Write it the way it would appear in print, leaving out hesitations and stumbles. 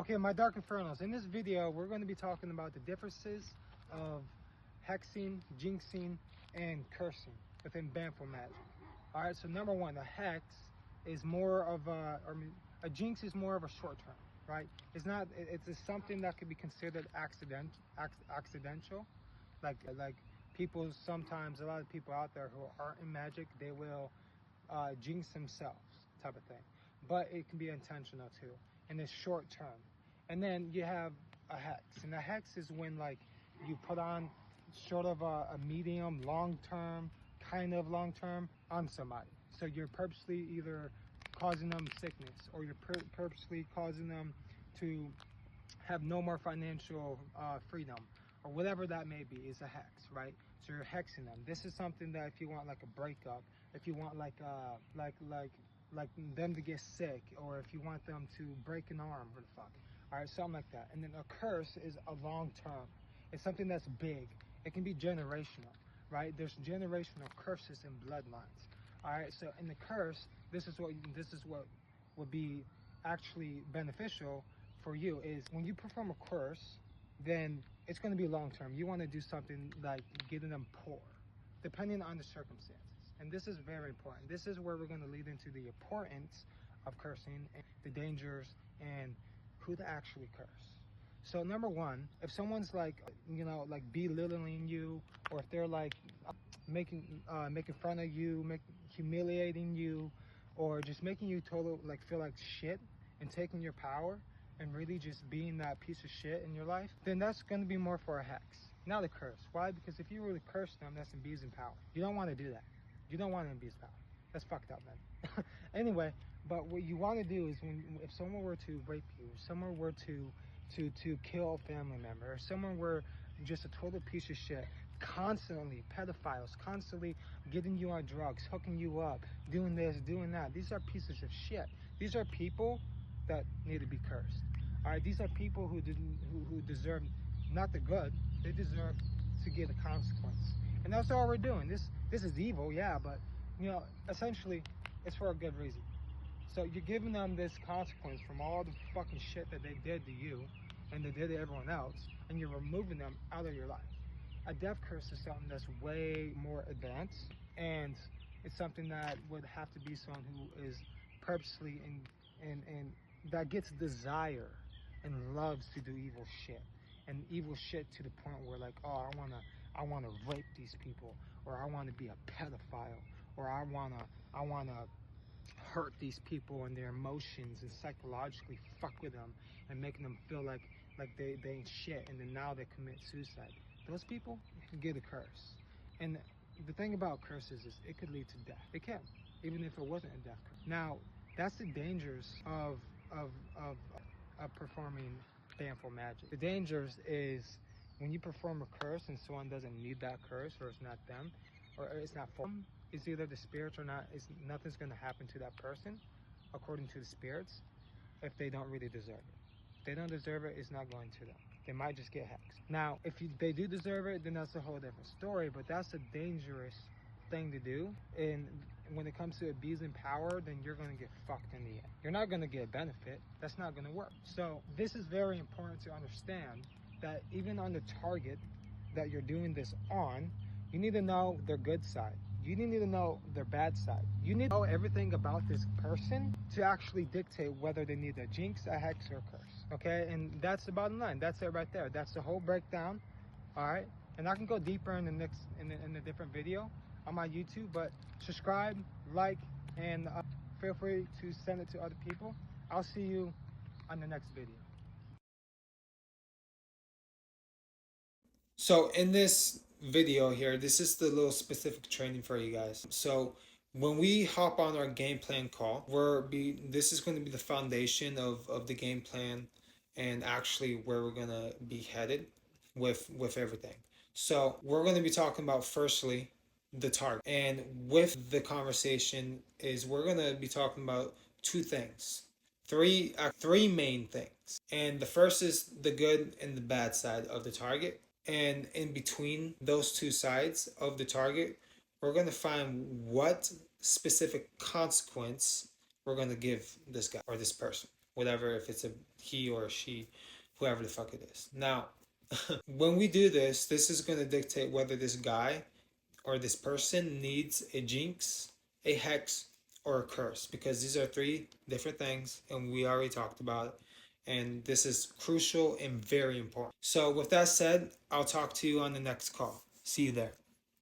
Okay, my Dark Infernals. In this video, we're going to be talking about the differences of hexing, jinxing, and cursing within Baneful Magic. All right, so number one, a hex is more of a jinx is more of a short term, right? It's not. It's something that could be considered accidental, like people sometimes. A lot of people out there who aren't in magic, they will jinx themselves, type of thing. But it can be intentional too, and it's short term. And then you have a hex, and a hex is when like you put on sort of a medium, long term, kind of long term on somebody. So you're purposely either causing them sickness, or you're purposely causing them to have no more financial freedom, or whatever that may be, is a hex, right? So you're hexing them. This is something that if you want like a breakup, if you want like them to get sick, or if you want them to break an arm, or the fuck, all right, something like that. And then a curse is a long term. It's something that's big. It can be generational, right? There's generational curses and bloodlines. All right, so in the curse, this is what would be actually beneficial for you is when you perform a curse, then it's going to be long term. You want to do something like getting them poor, depending on the circumstances. And this is very important. This is where we're going to lead into the importance of cursing, and the dangers, and who to actually curse. So number one, if someone's like, like belittling you, or if they're like making fun of you, humiliating you, or just making you feel like shit and taking your power and really just being that piece of shit in your life, then that's going to be more for a hex, not a curse. Why? Because if you really curse them, that's abusing power. You don't want to do that. You don't want to abuse power. That's fucked up, man. Anyway, but what you want to do is if someone were to rape you, or someone were to kill a family member, or someone were just a total piece of shit, constantly pedophiles, constantly getting you on drugs, hooking you up, doing this, doing that. These are pieces of shit. These are people that need to be cursed. All right, these are people who deserve not the good, they deserve to get a consequence. And that's all we're doing. This is evil, yeah, but essentially it's for a good reason. So you're giving them this consequence from all the fucking shit that they did to you and they did to everyone else, and you're removing them out of your life. A death curse is something that's way more advanced, and it's something that would have to be someone who is purposely and that gets desire and loves to do evil shit, and evil shit to the point where like, oh, I wanna rape these people, or I wanna be a pedophile, or I wanna hurt these people and their emotions and psychologically fuck with them and making them feel like they ain't shit, and then now they commit suicide. Those people can get a curse. And the thing about curses is it could lead to death. It can, even if it wasn't a death curse. Now, that's the dangers of performing Baneful Magic. The dangers is when you perform a curse and someone doesn't need that curse, or it's not them, or it's not for them, it's either the spirits or not. Nothing's going to happen to that person according to the spirits if they don't really deserve it. If they don't deserve it, it's not going to them. They might just get hexed. Now, if they do deserve it, then that's a whole different story, but that's a dangerous thing to do. And when it comes to abusing power, then you're going to get fucked in the end. You're not going to get a benefit. That's not going to work. So this is very important to understand, that even on the target that you're doing this on, you need to know their good side. You need to know their bad side. You need to know everything about this person to actually dictate whether they need a jinx, a hex, or a curse. Okay, and that's the bottom line. That's it right there. That's the whole breakdown. All right, and I can go deeper in the different video on my YouTube. But subscribe, like, and feel free to send it to other people. I'll see you on the next video. So in this video here, this is the little specific training for you guys. So when we hop on our game plan call, this is going to be the foundation of the game plan, and actually where we're going to be headed with everything. So we're going to be talking about, firstly, the target. And with the conversation is we're going to be talking about two things. Three main things. And the first is the good and the bad side of the target. And in between those two sides of the target, we're going to find what specific consequence we're going to give this guy or this person. whatever, if it's a he or a she, whoever the fuck it is. Now, when we do this, this is going to dictate whether this guy or this person needs a jinx, a hex, or a curse, because these are three different things and we already talked about it. And this is crucial and very important. So, with that said, I'll talk to you on the next call. See you there.